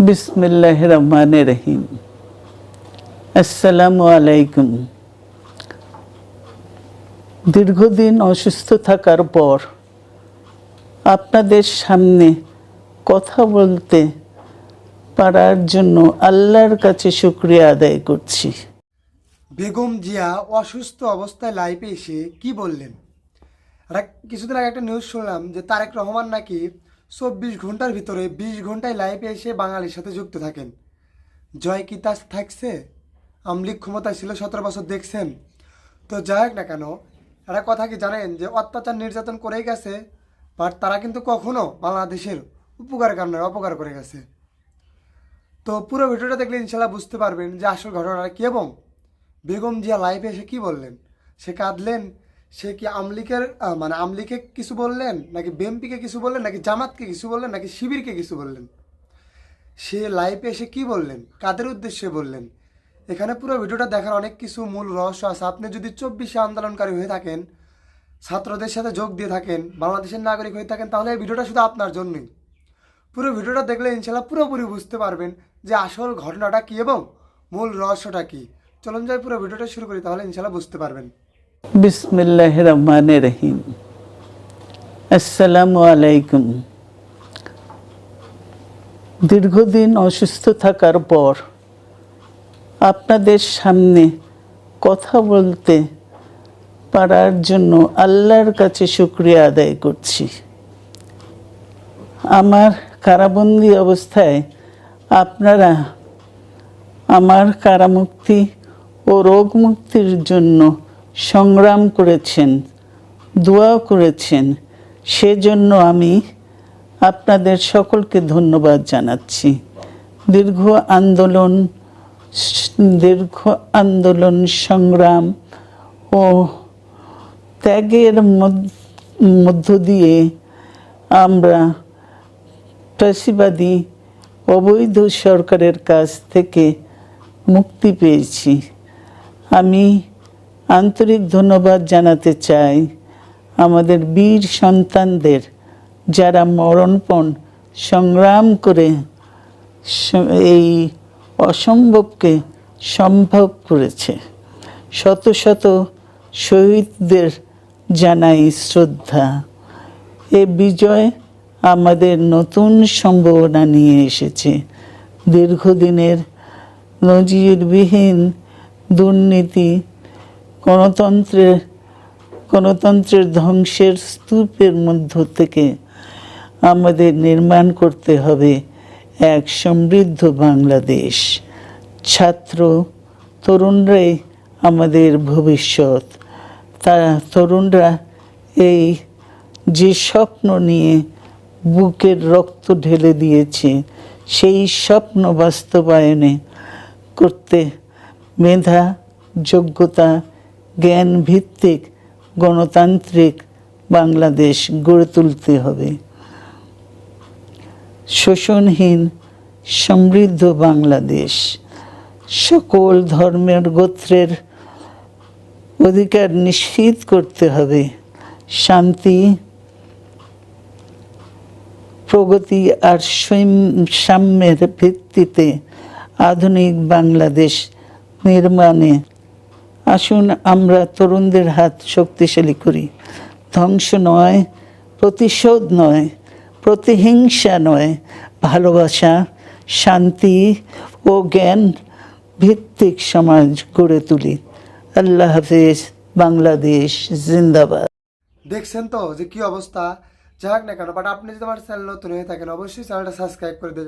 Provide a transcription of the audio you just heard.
বিসমিল্লাহির রহমানির রহিম। আসসালামু আলাইকুম। দীর্ঘদিন অসুস্থ থাকার পর আপনাদের সামনে কথা বলতে পারার জন্য আল্লাহর কাছে শুকরিয়া আদায় করছি। বেগম জিয়া অসুস্থ অবস্থায় লাইভে এসে কি বললেন? কিছুদিন আগে একটা নিউজ শুনলাম যে তারেক রহমান নাকি 24 ঘন্টার ভিতরে 20 ঘন্টায় লাইভে এসে বাঙালির সাথে যুক্ত থাকেন। জয় কি তা থাকছে? আমলিগ ক্ষমতায় ছিল 17 বছর, দেখছেন তো। যাই হোক না কেন, একটা কথা কি জানেন যে অত্যাচার নির্যাতন করেই গেছে, বাট তারা কিন্তু কখনো বাংলাদেশের উপকার কারণে অপকার করে গেছে। তো পুরো ভিডিওটা দেখলে ইনশাল্লাহ বুঝতে পারবেন যে আসল ঘটনাটা কী। এবং বেগম জিয়া লাইভে এসে কী বললেন? সে কাঁদলেন? সে কি আমলিকে কিছু বললেন, নাকি বিএনপিকে কিছু বললেন, নাকি জামাতকে কিছু বললেন, নাকি শিবিরকে কিছু বললেন? সে লাইভে এসে কি বললেন, কাদের উদ্দেশ্যে বললেন? এখানে পুরো ভিডিওটা দেখার অনেক কিছু মূল রহস্য আছে। আপনি যদি 24-এ আন্দোলনকারী হয়ে থাকেন, ছাত্রদের সাথে যোগ দিয়ে থাকেন, বাংলাদেশের নাগরিক হয়ে থাকেন, তাহলে এই ভিডিওটা শুধু আপনার জন্যই। পুরো ভিডিওটা দেখলে ইনশাল্লাহ পুরোপুরি বুঝতে পারবেন যে আসল ঘটনাটা কী এবং মূল রহস্যটা কী। চলুন যাই পুরো ভিডিওটা শুরু করি, তাহলে ইনশাল্লাহ বুঝতে পারবেন। বিসমিল্লাহির রহমানির রহিম। আসসালামু আলাইকুম। দীর্ঘদিন অসুস্থ থাকার পর আপনাদের সামনে কথা বলতে পারার জন্য আল্লাহর কাছে শুকরিয়া আদায় করছি। আমার কারাবন্দী অবস্থায় আপনারা আমার কারামুক্তি ও রোগ মুক্তির জন্য সংগ্রাম করেছেন, দোয়া করেছেন। সেজন্য আমি আপনাদের সকলকে ধন্যবাদ জানাচ্ছি। দীর্ঘ আন্দোলন সংগ্রাম ও ত্যাগের মধ্য দিয়ে আমরা ফ্যাসিবাদী অবৈধ সরকারের কাছ থেকে মুক্তি পেয়েছি। আমি আন্তরিক ধন্যবাদ জানাতে চাই আমাদের বীর সন্তানদের, যারা মরণপণ সংগ্রাম করে এই অসম্ভবকে সম্ভব করেছে। শত শত শহীদদের জানাই শ্রদ্ধা। এ বিজয় আমাদের নতুন সম্ভাবনা নিয়ে এসেছে। দীর্ঘদিনের নজিরবিহীন দুর্নীতি, গণতন্ত্রের ধ্বংসের স্তূপের মধ্য থেকে আমাদের নির্মাণ করতে হবে এক সমৃদ্ধ বাংলাদেশ। ছাত্র তরুণরাই আমাদের ভবিষ্যৎ। তরুণরা এই যে স্বপ্ন নিয়ে বুকের রক্ত ঢেলে দিয়েছে, সেই স্বপ্ন বাস্তবায়নে করতে মেধা, যোগ্যতা, জ্ঞান ভিত্তিক গণতান্ত্রিক বাংলাদেশ গড়ে তুলতে হবে। শোষণহীন সমৃদ্ধ বাংলাদেশ। সকল ধর্মের গোত্রের অধিকার নিশ্চিত করতে হবে। শান্তি, প্রগতি আর সাম্যের ভিত্তিতে আধুনিক বাংলাদেশ নির্মাণে আসুন আমরা তরুণদের হাত শক্তিশালী করি। ধ্বংস নয়, প্রতিশোধ নয়, প্রতিহিংসা নয়, ভালোবাসা, শান্তি ও জ্ঞান ভিত্তিক সমাজ গড়ে তুলি। আল্লাহ হাফেজ। বাংলাদেশ জিন্দাবাদ। দেখছেন তো যে কি অবস্থা। যাই হোক না কেন, বাট আপনি যদি আমার চ্যানেল নতুন হয়ে থাকেন, অবশ্যই চ্যানেলটা সাবস্ক্রাইব করে দেবেন।